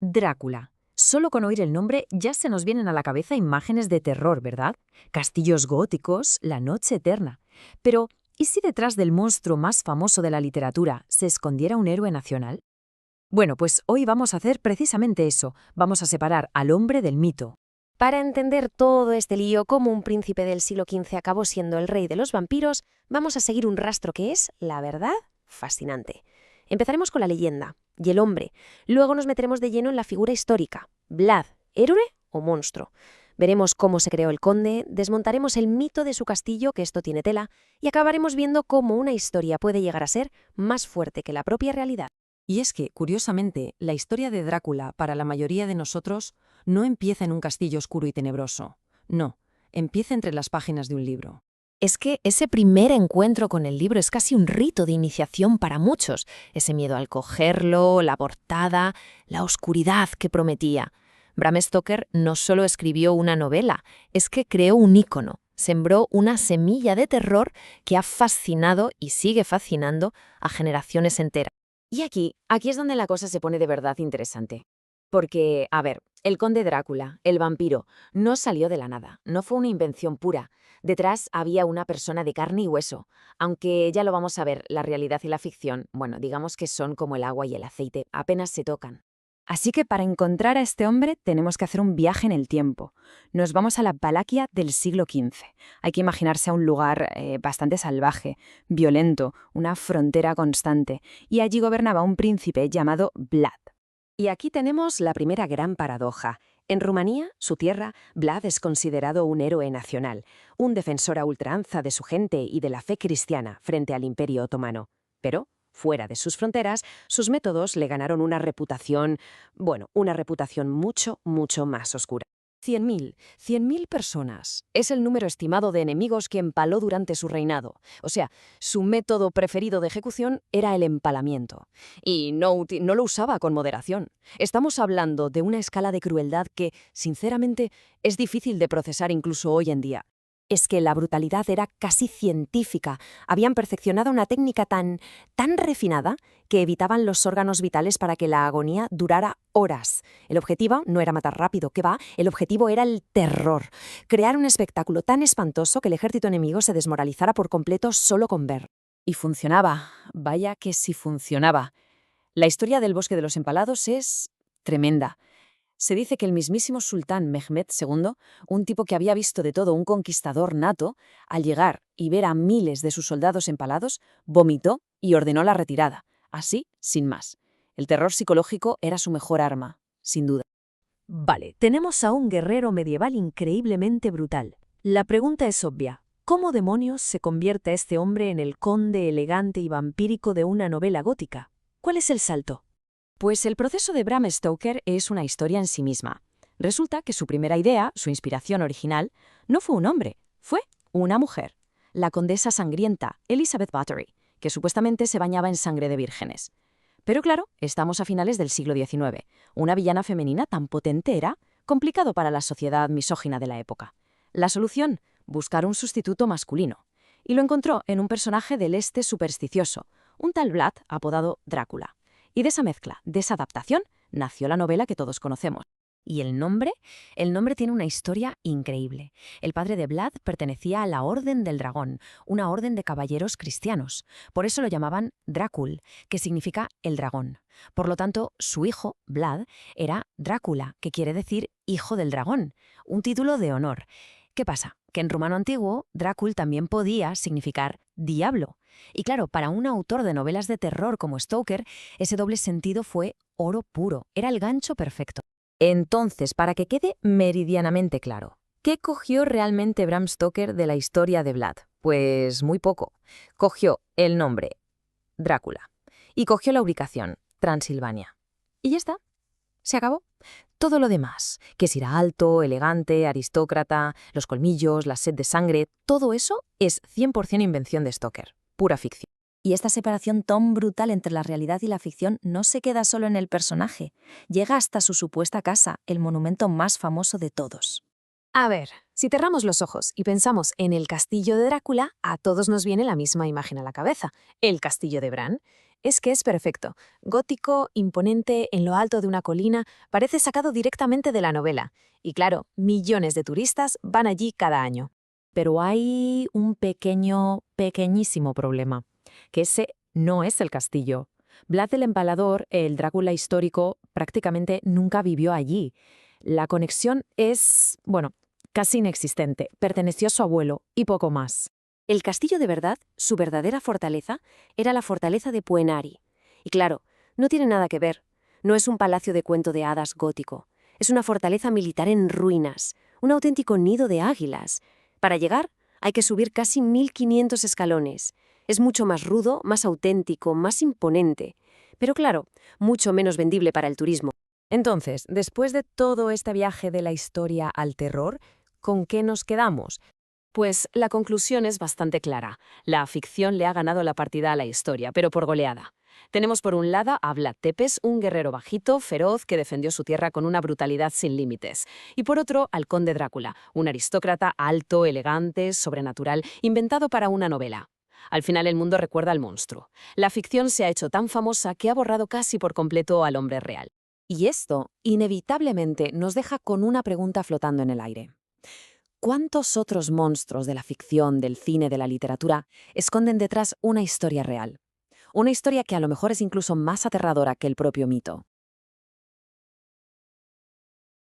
Drácula. Solo con oír el nombre ya se nos vienen a la cabeza imágenes de terror, ¿verdad? Castillos góticos, la noche eterna. Pero, ¿y si detrás del monstruo más famoso de la literatura se escondiera un héroe nacional? Bueno, pues hoy vamos a hacer precisamente eso. Vamos a separar al hombre del mito. Para entender todo este lío, cómo un príncipe del siglo XV acabó siendo el rey de los vampiros, vamos a seguir un rastro que es, la verdad, fascinante. Empezaremos con la leyenda y el hombre. Luego nos meteremos de lleno en la figura histórica. Vlad, ¿héroe o monstruo? Veremos cómo se creó el conde, desmontaremos el mito de su castillo, que esto tiene tela, y acabaremos viendo cómo una historia puede llegar a ser más fuerte que la propia realidad. Y es que, curiosamente, la historia de Drácula, para la mayoría de nosotros, no empieza en un castillo oscuro y tenebroso. No, empieza entre las páginas de un libro. Es que ese primer encuentro con el libro es casi un rito de iniciación para muchos. Ese miedo al cogerlo, la portada, la oscuridad que prometía. Bram Stoker no solo escribió una novela, es que creó un ícono, sembró una semilla de terror que ha fascinado y sigue fascinando a generaciones enteras. Y aquí es donde la cosa se pone de verdad interesante. Porque, a ver, el conde Drácula, el vampiro, no salió de la nada, no fue una invención pura. Detrás había una persona de carne y hueso. Aunque ya lo vamos a ver, la realidad y la ficción, bueno, digamos que son como el agua y el aceite, apenas se tocan. Así que para encontrar a este hombre tenemos que hacer un viaje en el tiempo. Nos vamos a la Valaquia del siglo XV. Hay que imaginarse a un lugar bastante salvaje, violento, una frontera constante, y allí gobernaba un príncipe llamado Vlad. Y aquí tenemos la primera gran paradoja. En Rumanía, su tierra, Vlad es considerado un héroe nacional, un defensor a ultranza de su gente y de la fe cristiana frente al Imperio otomano. Pero, fuera de sus fronteras, sus métodos le ganaron una reputación, bueno, una reputación mucho, mucho más oscura. 100.000 personas. Es el número estimado de enemigos que empaló durante su reinado. O sea, su método preferido de ejecución era el empalamiento. Y no lo usaba con moderación. Estamos hablando de una escala de crueldad que, sinceramente, es difícil de procesar incluso hoy en día. Es que la brutalidad era casi científica. Habían perfeccionado una técnica tan refinada que evitaban los órganos vitales para que la agonía durara horas. El objetivo no era matar rápido, ¿qué va? El objetivo era el terror. Crear un espectáculo tan espantoso que el ejército enemigo se desmoralizara por completo solo con ver. Y funcionaba. Vaya que sí funcionaba. La historia del Bosque de los Empalados es tremenda. Se dice que el mismísimo sultán Mehmed II, un tipo que había visto de todo, un conquistador nato, al llegar y ver a miles de sus soldados empalados, vomitó y ordenó la retirada. Así, sin más. El terror psicológico era su mejor arma, sin duda. Vale, tenemos a un guerrero medieval increíblemente brutal. La pregunta es obvia. ¿Cómo demonios se convierte este hombre en el conde elegante y vampírico de una novela gótica? ¿Cuál es el salto? Pues el proceso de Bram Stoker es una historia en sí misma. Resulta que su primera idea, su inspiración original, no fue un hombre, fue una mujer, la condesa sangrienta Elizabeth Bathory, que supuestamente se bañaba en sangre de vírgenes. Pero claro, estamos a finales del siglo XIX. Una villana femenina tan potente era complicado para la sociedad misógina de la época. La solución, buscar un sustituto masculino. Y lo encontró en un personaje del este supersticioso, un tal Vlad apodado Drácula. Y de esa mezcla, de esa adaptación, nació la novela que todos conocemos. ¿Y el nombre? El nombre tiene una historia increíble. El padre de Vlad pertenecía a la Orden del Dragón, una orden de caballeros cristianos. Por eso lo llamaban Drácul, que significa el dragón. Por lo tanto, su hijo, Vlad, era Drácula, que quiere decir hijo del dragón, un título de honor. ¿Qué pasa? Que en rumano antiguo, Drácul también podía significar diablo. Y claro, para un autor de novelas de terror como Stoker, ese doble sentido fue oro puro, era el gancho perfecto. Entonces, para que quede meridianamente claro, ¿qué cogió realmente Bram Stoker de la historia de Vlad? Pues muy poco. Cogió el nombre, Drácula, y cogió la ubicación, Transilvania. Y ya está, se acabó. Todo lo demás, que si era alto, elegante, aristócrata, los colmillos, la sed de sangre, todo eso es 100% invención de Stoker, pura ficción. Y esta separación tan brutal entre la realidad y la ficción no se queda solo en el personaje, llega hasta su supuesta casa, el monumento más famoso de todos. A ver, Si cerramos los ojos y pensamos en el castillo de Drácula, a todos nos viene la misma imagen a la cabeza. El castillo de Bran. Es que es perfecto. Gótico, imponente, en lo alto de una colina, parece sacado directamente de la novela. Y claro, millones de turistas van allí cada año. Pero hay un pequeñísimo problema, que ese no es el castillo. Vlad el Empalador, el Drácula histórico, prácticamente nunca vivió allí. La conexión es, bueno, casi inexistente. Perteneció a su abuelo y poco más. El castillo de verdad, su verdadera fortaleza, era la fortaleza de Puenari. Y claro, no tiene nada que ver. No es un palacio de cuento de hadas gótico. Es una fortaleza militar en ruinas, un auténtico nido de águilas. Para llegar, hay que subir casi 1500 escalones. Es mucho más rudo, más auténtico, más imponente. Pero claro, mucho menos vendible para el turismo. Entonces, después de todo este viaje de la historia al terror, ¿con qué nos quedamos? Pues la conclusión es bastante clara. La ficción le ha ganado la partida a la historia, pero por goleada. Tenemos por un lado a Vlad Tepes, un guerrero bajito, feroz, que defendió su tierra con una brutalidad sin límites. Y por otro, al conde Drácula, un aristócrata alto, elegante, sobrenatural, inventado para una novela. Al final el mundo recuerda al monstruo. La ficción se ha hecho tan famosa que ha borrado casi por completo al hombre real. Y esto, inevitablemente, nos deja con una pregunta flotando en el aire. ¿Cuántos otros monstruos de la ficción, del cine, de la literatura esconden detrás una historia real? Una historia que a lo mejor es incluso más aterradora que el propio mito.